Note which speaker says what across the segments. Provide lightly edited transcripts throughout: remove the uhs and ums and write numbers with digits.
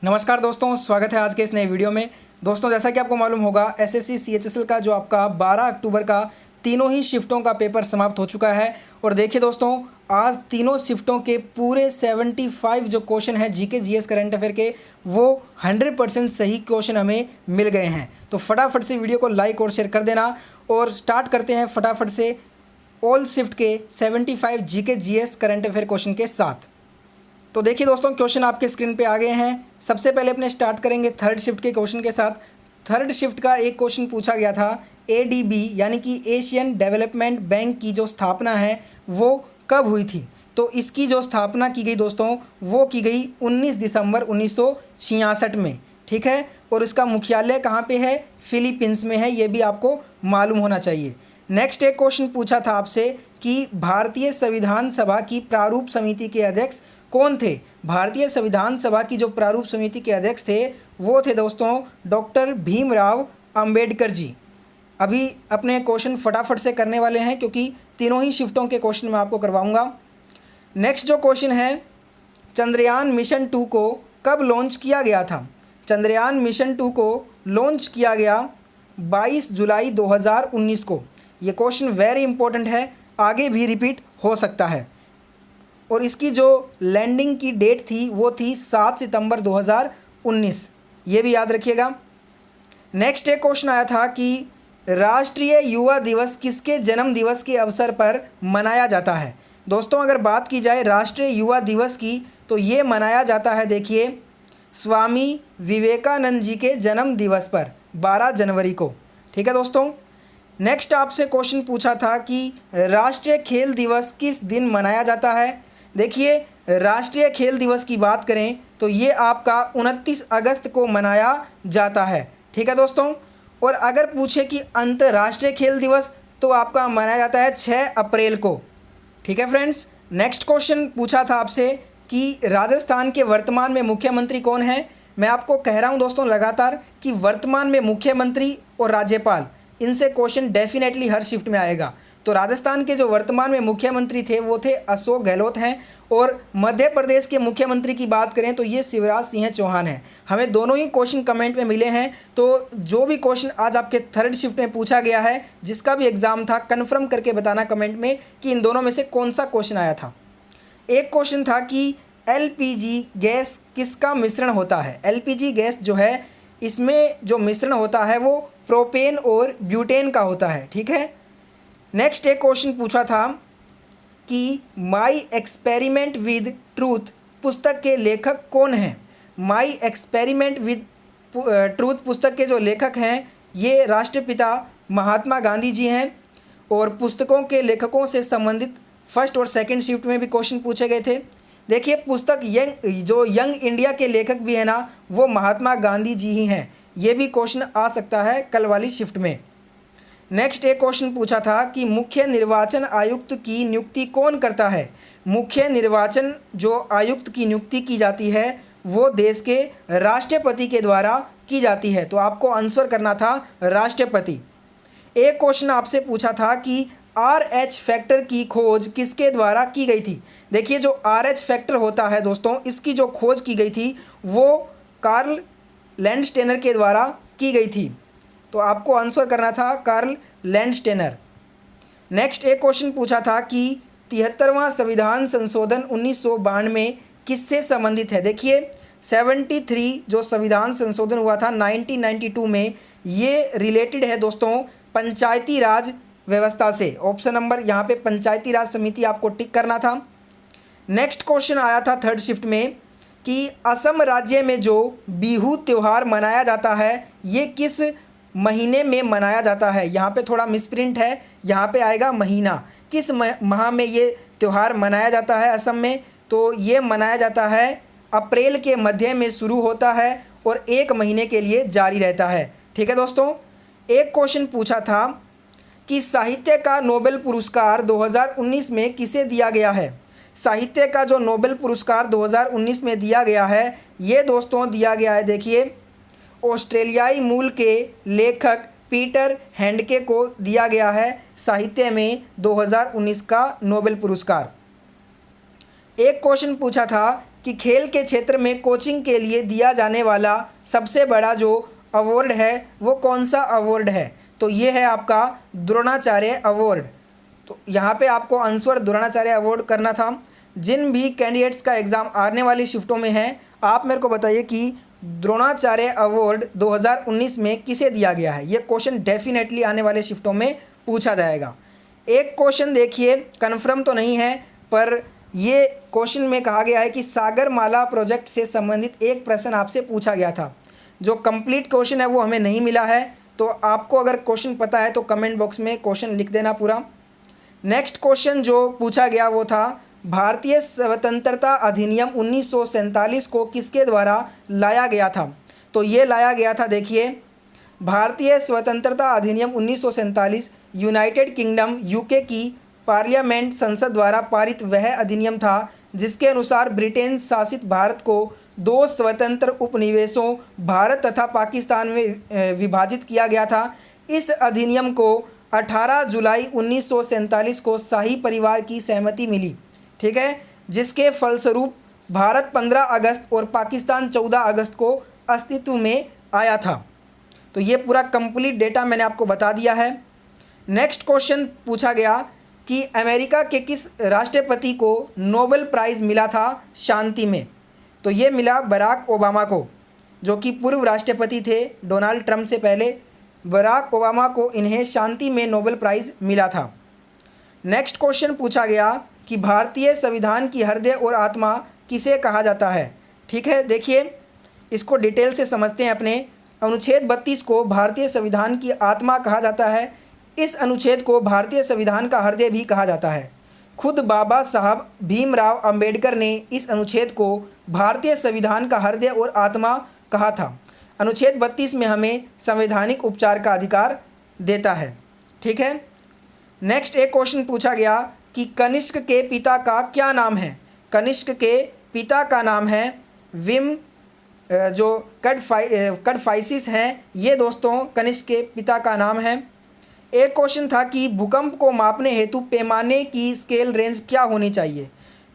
Speaker 1: नमस्कार दोस्तों, स्वागत है आज के इस नए वीडियो में। दोस्तों, जैसा कि आपको मालूम होगा, एसएससी सीएचएसएल का जो आपका 12 अक्टूबर का तीनों ही शिफ्टों का पेपर समाप्त हो चुका है। और देखिए दोस्तों, आज तीनों शिफ्टों के पूरे 75 जो क्वेश्चन हैं जीके जीएस करंट अफेयर के, वो 100% सही क्वेश्चन हमें मिल गए हैं। तो फटाफट से वीडियो को लाइक और शेयर कर देना और स्टार्ट करते हैं फटाफट से ऑल शिफ्ट के 75 GK GS current affair question के साथ। तो देखिए दोस्तों, क्वेश्चन आपके स्क्रीन पे आ गए हैं। सबसे पहले अपने स्टार्ट करेंगे थर्ड शिफ्ट के क्वेश्चन के साथ। थर्ड शिफ्ट का एक क्वेश्चन पूछा गया था, एडीबी यानी कि एशियन डेवलपमेंट बैंक की जो स्थापना है वो कब हुई थी। तो इसकी जो स्थापना की गई दोस्तों, वो की गई 19 दिसंबर 1966 में, ठीक है। और इसका मुख्यालय कहाँ पे है? फिलीपींस में है, ये भी आपको मालूम होना चाहिए। नेक्स्ट एक क्वेश्चन पूछा था आपसे कि भारतीय संविधान सभा की प्रारूप समिति के अध्यक्ष कौन थे। भारतीय संविधान सभा की जो प्रारूप समिति के अध्यक्ष थे वो थे दोस्तों डॉक्टर भीमराव अंबेडकर जी। अभी अपने क्वेश्चन फटाफट से करने वाले हैं क्योंकि तीनों ही शिफ्टों के क्वेश्चन मैं आपको करवाऊंगा। नेक्स्ट जो क्वेश्चन है, चंद्रयान मिशन 2 को कब लॉन्च किया गया था। चंद्रयान मिशन 2 को लॉन्च किया गया 22 जुलाई 2019 को। ये क्वेश्चन वेरी इंपॉर्टेंट है, आगे भी रिपीट हो सकता है। और इसकी जो लैंडिंग की डेट थी वो थी 7 सितंबर 2019, ये भी याद रखिएगा। नेक्स्ट एक क्वेश्चन आया था कि राष्ट्रीय युवा दिवस किसके जन्म दिवस के अवसर पर मनाया जाता है। दोस्तों, अगर बात की जाए राष्ट्रीय युवा दिवस की तो ये मनाया जाता है, देखिए, स्वामी विवेकानंद जी के जन्म दिवस पर 12 जनवरी को, ठीक है दोस्तों। नेक्स्ट आपसे क्वेश्चन पूछा था कि राष्ट्रीय खेल दिवस किस दिन मनाया जाता है। देखिए, राष्ट्रीय खेल दिवस की बात करें तो ये आपका 29 अगस्त को मनाया जाता है, ठीक है दोस्तों। और अगर पूछे कि अंतर्राष्ट्रीय खेल दिवस तो आपका मनाया जाता है 6 अप्रैल को, ठीक है फ्रेंड्स। नेक्स्ट क्वेश्चन पूछा था आपसे कि राजस्थान के वर्तमान में मुख्यमंत्री कौन है। मैं आपको कह रहा हूँ दोस्तों लगातार कि वर्तमान में मुख्यमंत्री और राज्यपाल, इनसे क्वेश्चन डेफिनेटली हर शिफ्ट में आएगा। तो राजस्थान के जो वर्तमान में मुख्यमंत्री थे वो थे अशोक गहलोत हैं। और मध्य प्रदेश के मुख्यमंत्री की बात करें तो ये शिवराज सिंह चौहान हैं। हमें दोनों ही क्वेश्चन कमेंट में मिले हैं। तो जो भी क्वेश्चन आज आपके थर्ड शिफ्ट में पूछा गया है, जिसका भी एग्जाम था, कन्फर्म करके बताना कमेंट में कि इन दोनों में से कौन सा क्वेश्चन आया था। एक क्वेश्चन था कि एलपीजी गैस किसका मिश्रण होता है। एलपीजी गैस जो है, इसमें जो मिश्रण होता है वो प्रोपेन और ब्यूटेन का होता है, ठीक है। नेक्स्ट एक क्वेश्चन पूछा था कि माई एक्सपेरिमेंट विद ट्रूथ पुस्तक के लेखक कौन हैं। माई एक्सपेरिमेंट विद ट्रूथ पुस्तक के जो लेखक हैं ये राष्ट्रपिता महात्मा गांधी जी हैं। और पुस्तकों के लेखकों से संबंधित फर्स्ट और सेकंड शिफ्ट में भी क्वेश्चन पूछे गए थे। देखिए, पुस्तक यंग इंडिया के लेखक भी है ना, वो महात्मा गांधी जी ही हैं। ये भी क्वेश्चन आ सकता है कल वाली शिफ्ट में। नेक्स्ट एक क्वेश्चन पूछा था कि मुख्य निर्वाचन आयुक्त की नियुक्ति कौन करता है। मुख्य निर्वाचन जो आयुक्त की नियुक्ति की जाती है वो देश के राष्ट्रपति के द्वारा की जाती है। तो आपको आंसर करना था राष्ट्रपति। एक क्वेश्चन आपसे पूछा था कि RH फैक्टर की खोज किसके द्वारा की गई थी। देखिए, जो RH फैक्टर होता है दोस्तों, इसकी जो खोज की गई थी वो कार्ल लैंडस्टेनर के द्वारा की गई थी। तो आपको आंसर करना था कार्ल लैंडस्टेनर। नेक्स्ट एक क्वेश्चन पूछा था कि 73वां संविधान संशोधन 1992 किससे संबंधित है। देखिए, 73 जो संविधान संशोधन हुआ था 1992 में, ये रिलेटेड है दोस्तों पंचायती राज व्यवस्था से। ऑप्शन नंबर यहाँ पे पंचायती राज समिति आपको टिक करना था। नेक्स्ट क्वेश्चन आया था थर्ड शिफ्ट में कि असम राज्य में जो बिहू त्यौहार मनाया जाता है ये किस महीने में मनाया जाता है। यहाँ पे थोड़ा मिसप्रिंट है, यहाँ पे आएगा महीना। किस माह में ये त्यौहार मनाया जाता है असम में। तो ये मनाया जाता है अप्रैल के मध्य में शुरू होता है और 1 महीने के लिए जारी रहता है, ठीक है दोस्तों। एक क्वेश्चन पूछा था कि साहित्य का नोबेल पुरस्कार 2019 में किसे दिया गया है। साहित्य का जो नोबेल पुरस्कार 2019 में दिया गया है ये दोस्तों दिया गया है, देखिए, ऑस्ट्रेलियाई मूल के लेखक पीटर हैंडके को दिया गया है साहित्य में 2019 का नोबेल पुरस्कार। एक क्वेश्चन पूछा था कि खेल के क्षेत्र में कोचिंग के लिए दिया जाने वाला सबसे बड़ा जो अवार्ड है वो कौन सा अवार्ड है? तो ये है आपका द्रोणाचार्य अवार्ड। तो यहाँ पे आपको आंसर द्रोणाचार्य अवार्ड करना था। जिन भी कैंडिडेट्स का एग्ज़ाम आने वाली शिफ्टों में है, आप मेरे को बताइए कि द्रोणाचार्य अवार्ड 2019 में किसे दिया गया है? ये क्वेश्चन डेफिनेटली आने वाले शिफ्टों में पूछा जाएगा। एक क्वेश्चन देखिए, कन्फर्म तो नहीं है, पर ये क्वेश्चन में कहा गया है कि सागरमाला प्रोजेक्ट से संबंधित एक प्रश्न आपसे पूछा गया था। जो कंप्लीट क्वेश्चन है वो हमें नहीं मिला है, तो आपको अगर क्वेश्चन पता है तो कमेंट बॉक्स में क्वेश्चन लिख देना पूरा। नेक्स्ट क्वेश्चन जो पूछा गया वो था भारतीय स्वतंत्रता अधिनियम 1947 को किसके द्वारा लाया गया था? तो ये लाया गया था, देखिए, भारतीय स्वतंत्रता अधिनियम 1947 यूनाइटेड किंगडम यूके की पार्लियामेंट संसद द्वारा पारित वह अधिनियम था जिसके अनुसार ब्रिटेन शासित भारत को दो स्वतंत्र उपनिवेशों भारत तथा पाकिस्तान में विभाजित किया गया था। इस अधिनियम को 18 जुलाई 1947 को शाही परिवार की सहमति मिली, ठीक है, जिसके फलस्वरूप भारत 15 अगस्त और पाकिस्तान 14 अगस्त को अस्तित्व में आया था। तो ये पूरा कंप्लीट डेटा मैंने आपको बता दिया है। नेक्स्ट क्वेश्चन पूछा गया कि अमेरिका के किस राष्ट्रपति को नोबेल प्राइज़ मिला था शांति में? तो ये मिला बराक ओबामा को, जो कि पूर्व राष्ट्रपति थे डोनाल्ड ट्रंप से पहले। बराक ओबामा को इन्हें शांति में नोबेल प्राइज़ मिला था। नेक्स्ट क्वेश्चन पूछा गया कि भारतीय संविधान की हृदय और आत्मा किसे कहा जाता है? ठीक है, देखिए इसको डिटेल से समझते हैं अपने। अनुच्छेद 32 को भारतीय संविधान की आत्मा कहा जाता है। इस अनुच्छेद को भारतीय संविधान का हृदय भी कहा जाता है। खुद बाबा साहब भीमराव अंबेडकर ने इस अनुच्छेद को भारतीय संविधान का हृदय और आत्मा कहा था। अनुच्छेद 32 में हमें संवैधानिक उपचार का अधिकार देता है, ठीक है। नेक्स्ट एक क्वेश्चन पूछा गया कि कनिष्क के पिता का क्या नाम है? कनिष्क के पिता का नाम है विम जो कड़फाइसिस हैं, ये दोस्तों कनिष्क के पिता का नाम है। एक क्वेश्चन था कि भूकंप को मापने हेतु पैमाने की स्केल रेंज क्या होनी चाहिए?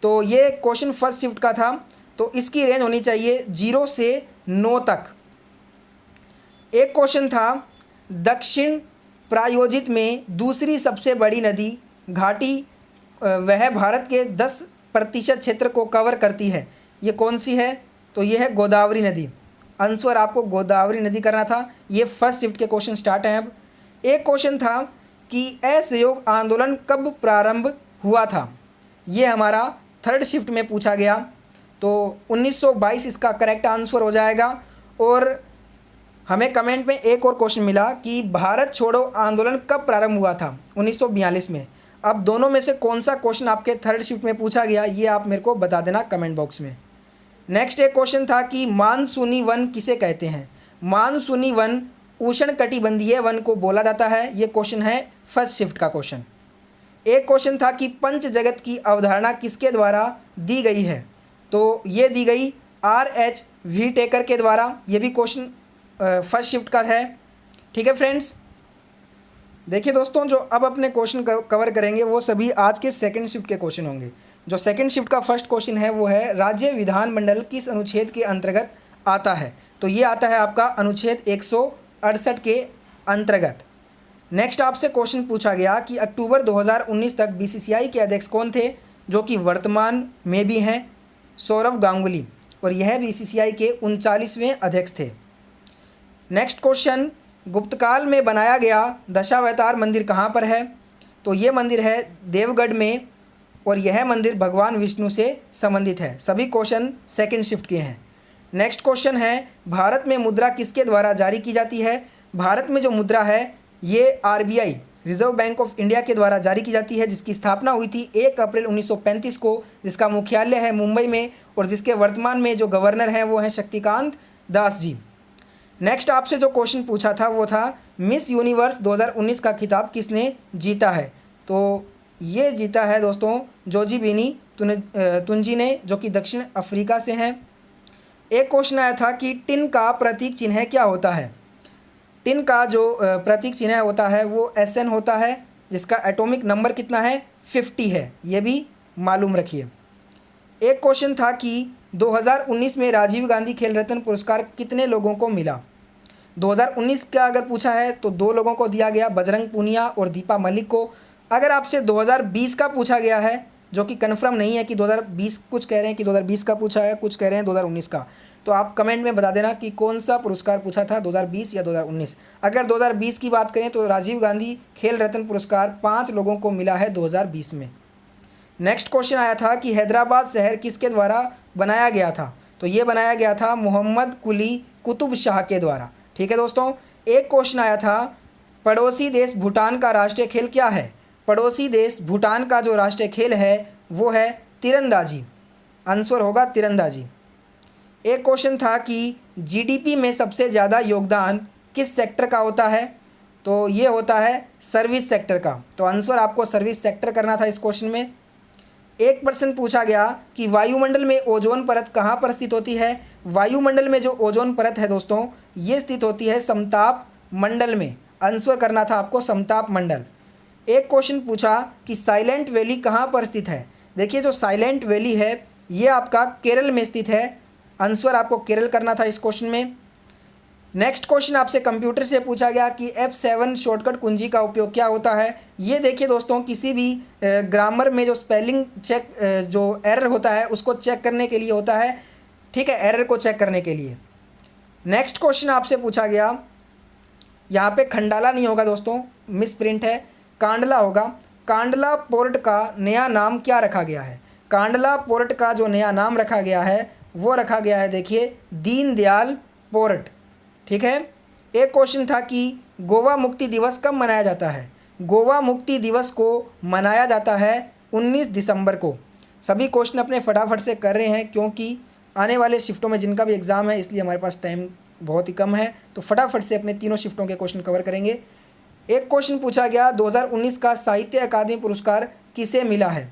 Speaker 1: तो ये क्वेश्चन फर्स्ट शिफ्ट का था, तो इसकी रेंज होनी चाहिए 0 से 9 तक। एक क्वेश्चन था दक्षिण प्रायोजित में दूसरी सबसे बड़ी नदी घाटी वह भारत के 10% क्षेत्र को कवर करती है, ये कौन सी है? तो ये है गोदावरी नदी। आंसर आपको गोदावरी नदी करना था। ये फर्स्ट शिफ्ट के क्वेश्चन स्टार्ट हैं अब। एक क्वेश्चन था कि असहयोग आंदोलन कब प्रारंभ हुआ था? ये हमारा थर्ड शिफ्ट में पूछा गया, तो 1922 इसका करेक्ट आंसर हो जाएगा। और हमें कमेंट में एक और क्वेश्चन मिला कि भारत छोड़ो आंदोलन कब प्रारंभ हुआ था? 1942 में। अब दोनों में से कौन सा क्वेश्चन आपके थर्ड शिफ्ट में पूछा गया, ये आप मेरे को बता देना कमेंट बॉक्स में। नेक्स्ट एक क्वेश्चन था कि मानसूनी वन किसे कहते हैं? मानसूनी वन उष्णकटिबंधीय वन को बोला जाता है। ये क्वेश्चन है फर्स्ट शिफ्ट का क्वेश्चन। एक क्वेश्चन था कि पंच जगत की अवधारणा किसके द्वारा दी गई है? तो ये दी गई R.H. व्हीटेकर के द्वारा। ये भी क्वेश्चन फर्स्ट शिफ्ट का है, ठीक है फ्रेंड्स। देखिए दोस्तों, जो अब अपने क्वेश्चन कवर करेंगे वो सभी आज के सेकंड शिफ्ट के क्वेश्चन होंगे। जो सेकंड शिफ्ट का फर्स्ट क्वेश्चन है वो है राज्य विधानमंडल किस अनुच्छेद के अंतर्गत आता है? तो ये आता है आपका अनुच्छेद 168 के अंतर्गत। नेक्स्ट आपसे क्वेश्चन पूछा गया कि अक्टूबर 2019 तक BCCI के अध्यक्ष कौन थे? जो कि वर्तमान में भी हैं सौरव गांगुली, और यह BCCI के 39वें अध्यक्ष थे। नेक्स्ट क्वेश्चन, गुप्तकाल में बनाया गया दशावतार मंदिर कहाँ पर है? तो ये मंदिर है देवगढ़ में, और यह मंदिर भगवान विष्णु से संबंधित है। सभी क्वेश्चन सेकंड शिफ्ट के हैं। नेक्स्ट क्वेश्चन है भारत में मुद्रा किसके द्वारा जारी की जाती है? भारत में जो मुद्रा है ये RBI reserve bank of India के द्वारा जारी की जाती है, जिसकी स्थापना हुई थी 1 अप्रैल 1935 को, जिसका मुख्यालय है मुंबई में, और जिसके वर्तमान में जो गवर्नर हैं वो हैं शक्तिकांत दास जी। नेक्स्ट आपसे जो क्वेश्चन पूछा था वो था मिस यूनिवर्स 2019 का खिताब किसने जीता है? तो ये जीता है दोस्तों जोजीबिनी तुंजी ने, जो कि दक्षिण अफ्रीका से हैं। एक क्वेश्चन आया था कि टिन का प्रतीक चिन्ह क्या होता है? टिन का जो प्रतीक चिन्ह होता है वो SN होता है, जिसका एटॉमिक नंबर कितना है? 50 है, ये भी मालूम रखिए। एक क्वेश्चन था कि 2019 में राजीव गांधी खेल रत्न पुरस्कार कितने लोगों को मिला? 2019 का अगर पूछा है तो 2 लोगों को दिया गया, बजरंग पूनिया और दीपा मलिक को। अगर आपसे 2020 का पूछा गया है, जो कि कन्फर्म नहीं है कि 2020, कुछ कह रहे हैं कि 2020 का पूछा है, कुछ कह रहे हैं 2019 का, तो आप कमेंट में बता देना कि कौन सा पुरस्कार पूछा था, 2020 या 2019। अगर 2020 की बात करें तो राजीव गांधी खेल रत्न पुरस्कार 5 लोगों को मिला है 2020 में। नेक्स्ट क्वेश्चन आया था कि हैदराबाद शहर किसके द्वारा बनाया गया था? तो ये बनाया गया था मोहम्मद कुली कुतुब शाह के द्वारा। ठीक है दोस्तों। एक क्वेश्चन आया था, पड़ोसी देश भूटान का राष्ट्रीय खेल क्या है? पड़ोसी देश भूटान का जो राष्ट्रीय खेल है वो है तीरंदाजी। आंसर होगा तीरंदाजी। एक क्वेश्चन था कि जीडीपी में सबसे ज़्यादा योगदान किस सेक्टर का होता है? तो ये होता है सर्विस सेक्टर का। तो आंसर आपको सर्विस सेक्टर करना था इस क्वेश्चन में। एक प्रश्न पूछा गया कि वायुमंडल में ओजोन परत कहाँ पर स्थित होती है? वायुमंडल में जो ओजोन परत है दोस्तों, ये स्थित होती है समताप मंडल में। आंसर करना था आपको समताप मंडल। एक क्वेश्चन पूछा कि साइलेंट वैली कहाँ पर स्थित है? देखिए, जो साइलेंट वैली है ये आपका केरल में स्थित है। आंसर आपको केरल करना था इस क्वेश्चन में। नेक्स्ट क्वेश्चन आपसे कंप्यूटर से पूछा गया कि F7 शॉर्टकट कुंजी का उपयोग क्या होता है? ये देखिए दोस्तों, किसी भी ग्रामर में जो स्पेलिंग चेक, जो एरर होता है उसको चेक करने के लिए होता है। ठीक है, एरर को चेक करने के लिए। नेक्स्ट क्वेश्चन आपसे पूछा गया, यहाँ पे खंडाला नहीं होगा दोस्तों, मिस प्रिंट है, कांडला होगा। कांडला पोर्ट का नया नाम क्या रखा गया है? कांडला पोर्ट का जो नया नाम रखा गया है वो रखा गया है, देखिए, दीनदयाल पोर्ट। ठीक है। एक क्वेश्चन था कि गोवा मुक्ति दिवस कब मनाया जाता है? गोवा मुक्ति दिवस को मनाया जाता है 19 दिसंबर को। सभी क्वेश्चन अपने फटाफट से कर रहे हैं क्योंकि आने वाले शिफ्टों में जिनका भी एग्ज़ाम है, इसलिए हमारे पास टाइम बहुत ही कम है, तो फटाफट से अपने तीनों शिफ्टों के क्वेश्चन कवर करेंगे। एक क्वेश्चन पूछा गया, 2019 का साहित्य अकादमी पुरस्कार किसे मिला है?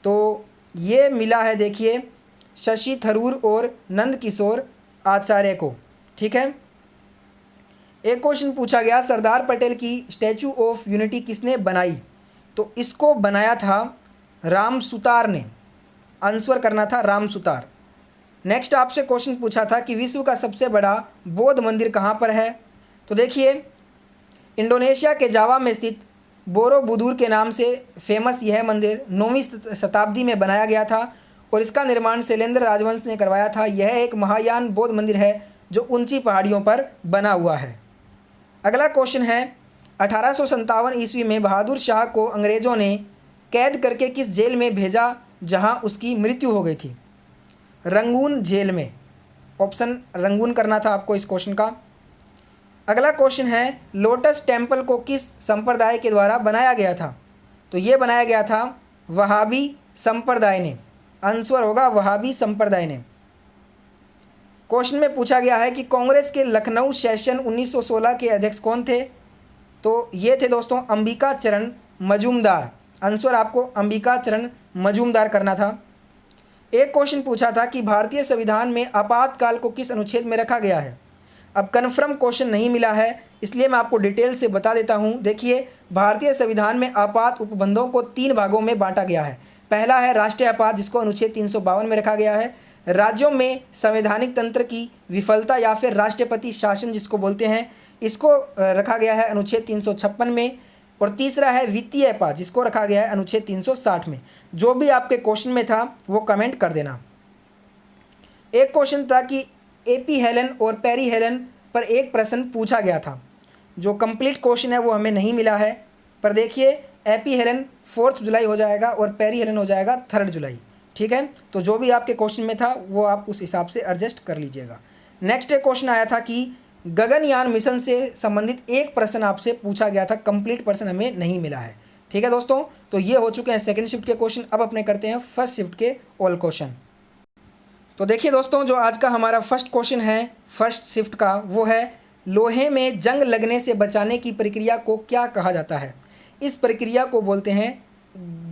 Speaker 1: तो ये मिला है, देखिए, शशि थरूर और नंद किशोर आचार्य को। ठीक है। एक क्वेश्चन पूछा गया, सरदार पटेल की स्टैचू ऑफ यूनिटी किसने बनाई? तो इसको बनाया था राम सुतार ने। आंसर करना था राम सुतार। नेक्स्ट आपसे क्वेश्चन पूछा था कि विश्व का सबसे बड़ा बौद्ध मंदिर कहाँ पर है? तो देखिए, इंडोनेशिया के जावा में स्थित बोरोबुदुर के नाम से फेमस यह मंदिर 9वीं शताब्दी में बनाया गया था और इसका निर्माण शैलेंद्र राजवंश ने करवाया था। यह एक महायान बौद्ध मंदिर है जो ऊंची पहाड़ियों पर बना हुआ है। अगला क्वेश्चन है, 1857 ईस्वी में बहादुर शाह को अंग्रेज़ों ने कैद करके किस जेल में भेजा जहां उसकी मृत्यु हो गई थी? रंगून जेल में। ऑप्शन रंगून करना था आपको इस क्वेश्चन का। अगला क्वेश्चन है, लोटस टेम्पल को किस संप्रदाय के द्वारा बनाया गया था? तो ये बनाया गया था वहाबी संप्रदाय ने। आंसर होगा वहाबी संप्रदाय ने। क्वेश्चन में पूछा गया है कि कांग्रेस के लखनऊ सेशन 1916 के अध्यक्ष कौन थे? तो ये थे दोस्तों अंबिका चरण मजूमदार। आंसर आपको अंबिका चरण मजूमदार करना था। एक क्वेश्चन पूछा था कि भारतीय संविधान में आपातकाल को किस अनुच्छेद में रखा गया है? अब कन्फर्म क्वेश्चन नहीं मिला है, इसलिए मैं आपको डिटेल से बता देता हूँ। देखिए, भारतीय संविधान में आपात उपबंधों को 3 भागों में बांटा गया है। पहला है राष्ट्रीय आपात, जिसको अनुच्छेद 352 में रखा गया है। राज्यों में संवैधानिक तंत्र की विफलता या फिर राष्ट्रपति शासन जिसको बोलते हैं, इसको रखा गया है अनुच्छेद 356 में। और तीसरा है वित्तीय आपात, जिसको रखा गया है अनुच्छेद 360 में। जो भी आपके क्वेश्चन में था वो कमेंट कर देना। एक क्वेश्चन था कि एपी हेलन और पेरी हेलन पर एक प्रश्न पूछा गया था। जो कंप्लीट क्वेश्चन है वो हमें नहीं मिला है, पर देखिए, एपी हेलन 4 जुलाई हो जाएगा और पेरी हेलन हो जाएगा 3 जुलाई। ठीक है, तो जो भी आपके क्वेश्चन में था वो आप उस हिसाब से एडजस्ट कर लीजिएगा। नेक्स्ट एक क्वेश्चन आया था कि गगनयान मिशन से संबंधित एक प्रश्न आपसे पूछा गया था। कंप्लीट प्रश्न हमें नहीं मिला है। ठीक है दोस्तों, तो ये हो चुके हैं सेकंड शिफ्ट के क्वेश्चन। अब अपने करते हैं फर्स्ट शिफ्ट के ऑल क्वेश्चन। तो देखिए दोस्तों, जो आज का हमारा फर्स्ट क्वेश्चन है फर्स्ट शिफ्ट का, वो है लोहे में जंग लगने से बचाने की प्रक्रिया को क्या कहा जाता है? इस प्रक्रिया को बोलते हैं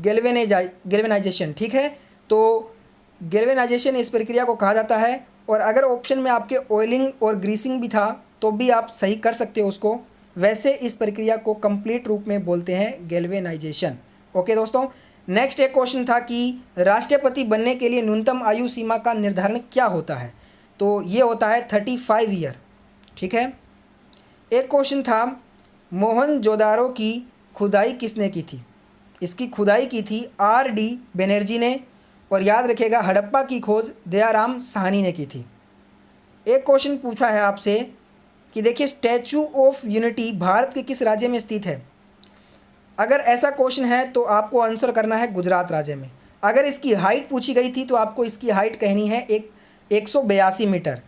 Speaker 1: गैल्वेनाइजेशन। ठीक है, तो गैल्वेनाइजेशन इस प्रक्रिया को कहा जाता है। और अगर ऑप्शन में आपके ऑयलिंग और ग्रीसिंग भी था तो भी आप सही कर सकते हो उसको। वैसे इस प्रक्रिया को कंप्लीट रूप में बोलते हैं गैल्वेनाइजेशन। ओके दोस्तों, नेक्स्ट एक क्वेश्चन था कि राष्ट्रपति बनने के लिए न्यूनतम आयु सीमा का निर्धारण क्या होता है, तो ये होता है 35 ईयर। ठीक है। एक क्वेश्चन था मोहनजोदारो की खुदाई किसने की थी, इसकी खुदाई की थी R.D. बनर्जी ने, और याद रखिएगा हड़प्पा की खोज दयाराम साहनी ने की थी। एक क्वेश्चन पूछा है आपसे कि देखिए स्टैचू ऑफ यूनिटी भारत के किस राज्य में स्थित है। अगर ऐसा क्वेश्चन है तो आपको आंसर करना है गुजरात राज्य में। अगर इसकी हाइट पूछी गई थी तो आपको इसकी हाइट कहनी है 182 मीटर,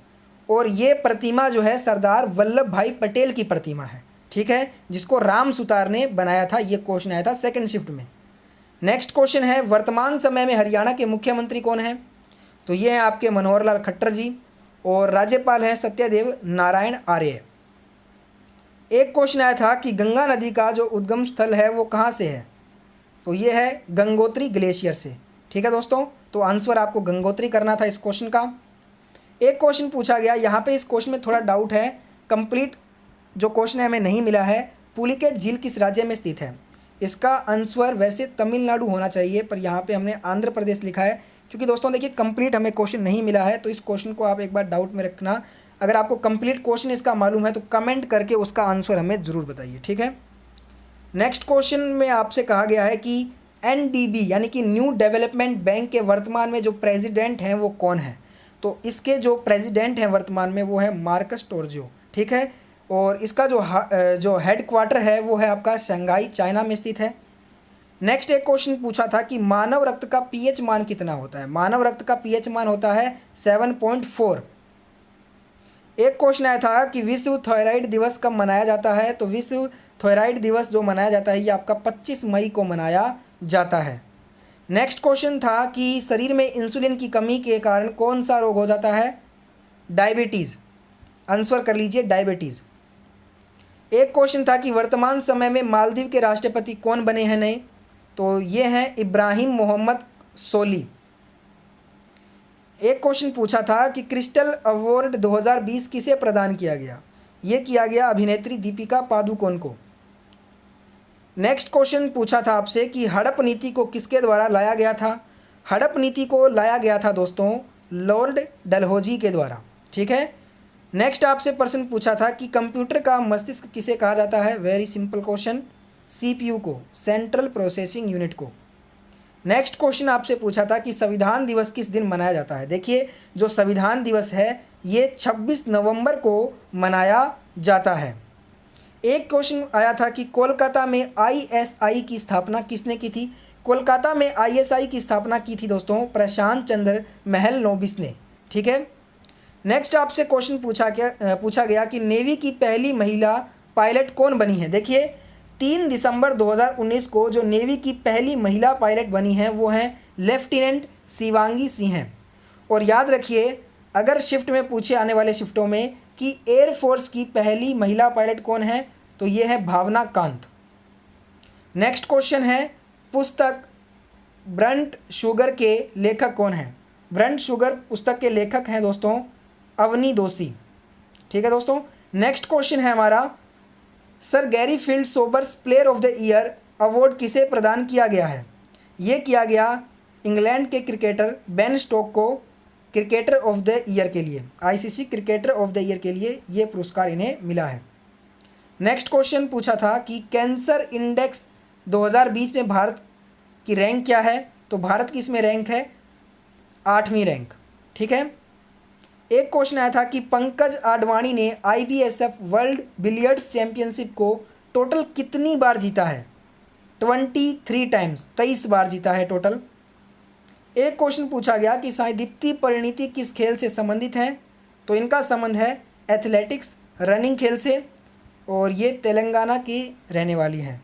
Speaker 1: और ये प्रतिमा जो है सरदार वल्लभ भाई पटेल की प्रतिमा है। ठीक है, जिसको राम सुतार ने बनाया था। ये क्वेश्चन आया था सेकंड शिफ्ट में। नेक्स्ट क्वेश्चन है वर्तमान समय में हरियाणा के मुख्यमंत्री कौन हैं, तो ये हैं आपके मनोहर लाल खट्टर जी, और राज्यपाल हैं सत्यदेव नारायण आर्य। एक क्वेश्चन आया था कि गंगा नदी का जो उद्गम स्थल है वो कहाँ से है, तो ये है गंगोत्री ग्लेशियर से। ठीक है दोस्तों, तो आंसर आपको गंगोत्री करना था इस क्वेश्चन का। एक क्वेश्चन पूछा गया, यहाँ पे इस क्वेश्चन में थोड़ा डाउट है, कंप्लीट जो क्वेश्चन है हमें नहीं मिला है। पुलिकेट झील किस राज्य में स्थित है, इसका आंसर वैसे तमिलनाडु होना चाहिए, पर यहाँ पे हमने आंध्र प्रदेश लिखा है, क्योंकि दोस्तों देखिए कंप्लीट हमें क्वेश्चन नहीं मिला है, तो इस क्वेश्चन को आप एक बार डाउट में रखना। अगर आपको कंप्लीट क्वेश्चन इसका मालूम है तो कमेंट करके उसका आंसर हमें ज़रूर बताइए। ठीक है। नेक्स्ट क्वेश्चन में आपसे कहा गया है कि NDB यानी कि न्यू डेवलपमेंट बैंक के वर्तमान में जो प्रेसिडेंट हैं वो कौन है, तो इसके जो प्रेसिडेंट हैं वर्तमान में वो है मार्कस टोर्जियो। ठीक है, और इसका जो हेड क्वार्टर है वो है आपका शंघाई चाइना में स्थित है। नेक्स्ट एक क्वेश्चन पूछा था कि मानव रक्त का pH मान कितना होता है। मानव रक्त का pH मान होता है 7.4। एक क्वेश्चन आया था कि विश्व थायराइड दिवस कब मनाया जाता है, तो विश्व थायराइड दिवस जो मनाया जाता है ये आपका 25 मई को मनाया जाता है। नेक्स्ट क्वेश्चन था कि शरीर में इंसुलिन की कमी के कारण कौन सा रोग हो जाता है, डायबिटीज़। आंसर कर लीजिए डायबिटीज़। एक क्वेश्चन था कि वर्तमान समय में मालदीव के राष्ट्रपति कौन बने हैं नए, तो ये हैं इब्राहिम मोहम्मद सोली। एक क्वेश्चन पूछा था कि क्रिस्टल अवार्ड 2020 किसे प्रदान किया गया, ये किया गया अभिनेत्री दीपिका पादुकोण को। नेक्स्ट क्वेश्चन पूछा था आपसे कि हड़प नीति को किसके द्वारा लाया गया था। हड़प नीति को लाया गया था दोस्तों लॉर्ड डलहौजी के द्वारा। ठीक है। नेक्स्ट आपसे प्रश्न पूछा था कि कंप्यूटर का मस्तिष्क किसे कहा जाता है। वेरी सिंपल क्वेश्चन, CPU को, सेंट्रल प्रोसेसिंग यूनिट को। नेक्स्ट क्वेश्चन आपसे पूछा था कि संविधान दिवस किस दिन मनाया जाता है। देखिए जो संविधान दिवस है ये 26 नवंबर को मनाया जाता है। एक क्वेश्चन आया था कि कोलकाता में ISI की स्थापना किसने की थी। कोलकाता में ISI की स्थापना की थी दोस्तों प्रशांत चंद्र महल नोबिस ने। ठीक है। नेक्स्ट आपसे क्वेश्चन पूछा गया कि नेवी की पहली महिला पायलट कौन बनी है। देखिए 3 दिसंबर 2019 को जो नेवी की पहली महिला पायलट बनी हैं वो हैं लेफ्टिनेंट शिवांगी सिंह हैं। और याद रखिए अगर शिफ्ट में पूछे आने वाले शिफ्टों में कि एयरफोर्स की पहली महिला पायलट कौन है, तो ये है भावना कांत। नेक्स्ट क्वेश्चन है पुस्तक ब्रंट शुगर के लेखक कौन हैं। ब्रंट शुगर पुस्तक के लेखक हैं दोस्तों अवनी दोषी। ठीक है दोस्तों। नेक्स्ट क्वेश्चन है हमारा sir Garry field Sobers player of the year award किसे प्रदान किया गया है। ये किया गया इंग्लैंड के क्रिकेटर बेन स्टोक को क्रिकेटर ऑफ द ईयर के लिए, ICC cricketer of the year के लिए ये पुरस्कार इन्हें मिला है। नेक्स्ट क्वेश्चन पूछा था कि कैंसर इंडेक्स 2020 में भारत की रैंक क्या है, तो भारत की इसमें रैंक है 8वीं रैंक। ठीक है। एक क्वेश्चन आया था कि पंकज आडवाणी ने IBSF वर्ल्ड बिलियर्ड्स चैंपियनशिप को टोटल कितनी बार जीता है। 23 टाइम्स, 23 बार जीता है टोटल। एक क्वेश्चन पूछा गया कि साईं दीप्ति परिणीति किस खेल से संबंधित हैं, तो इनका संबंध है एथलेटिक्स रनिंग खेल से, और ये तेलंगाना की रहने वाली हैं।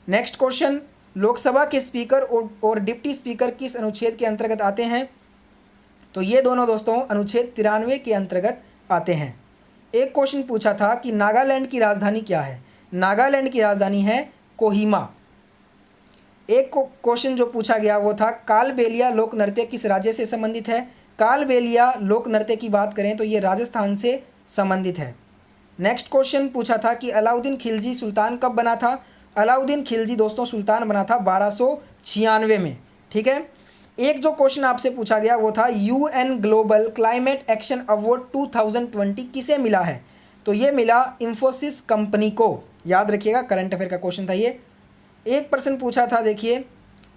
Speaker 1: नेक्स्ट क्वेश्चन लोकसभा के स्पीकर और डिप्टी स्पीकर किस अनुच्छेद के अंतर्गत आते हैं, तो ये दोनों दोस्तों अनुच्छेद 93 के अंतर्गत आते हैं। एक क्वेश्चन पूछा था कि नागालैंड की राजधानी क्या है। नागालैंड की राजधानी है कोहिमा। एक क्वेश्चन जो पूछा गया वो था कालबेलिया लोक नृत्य किस राज्य से संबंधित है। कालबेलिया लोक नृत्य की बात करें तो ये राजस्थान से संबंधित है। नेक्स्ट क्वेश्चन पूछा था कि अलाउद्दीन खिलजी सुल्तान कब बना था। अलाउद्दीन खिलजी दोस्तों सुल्तान बना था 1296 में। ठीक है। एक जो क्वेश्चन आपसे पूछा गया वो था UN global climate action award 2020 किसे मिला है? तो ये मिला इंफोसिस कंपनी को। याद रखिएगा, करंट अफेयर का क्वेश्चन था ये। एक प्रश्न पूछा था, देखिए,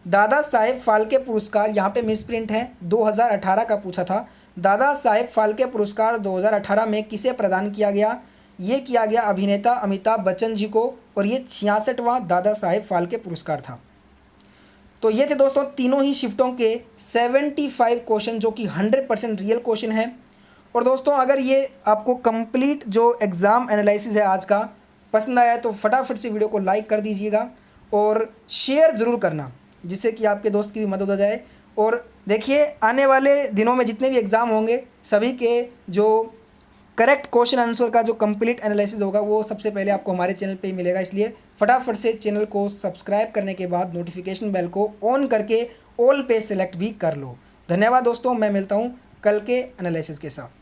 Speaker 1: दादा साहेब फाल्के पुरस्कार, यहाँ पे मिस प्रिंट है, 2018 का पूछा था। दादा साहेब फाल्के पुरस्कार 2018 में किसे प्रदान किया गया? ये किया गया अभिनेता अमिताभ बच्चन जी को, और ये 66वां दादा साहेब फाल्के पुरस्कार था। तो ये थे दोस्तों तीनों ही शिफ्टों के 75 क्वेश्चन, जो कि 100% रियल क्वेश्चन है। और दोस्तों अगर ये आपको कंप्लीट जो एग्ज़ाम एनालिसिस है आज का पसंद आया है तो फटाफट से वीडियो को लाइक कर दीजिएगा और शेयर ज़रूर करना, जिससे कि आपके दोस्त की भी मदद हो जाए। और देखिए, आने वाले दिनों में जितने भी एग्ज़ाम होंगे सभी के जो करेक्ट क्वेश्चन आंसर का जो कंप्लीट एनालिसिस होगा वो सबसे पहले आपको हमारे चैनल पे ही मिलेगा। इसलिए फटाफट से चैनल को सब्सक्राइब करने के बाद नोटिफिकेशन बेल को ऑन करके ऑल पे सेलेक्ट भी कर लो। धन्यवाद दोस्तों, मैं मिलता हूँ कल के एनालिसिस के साथ।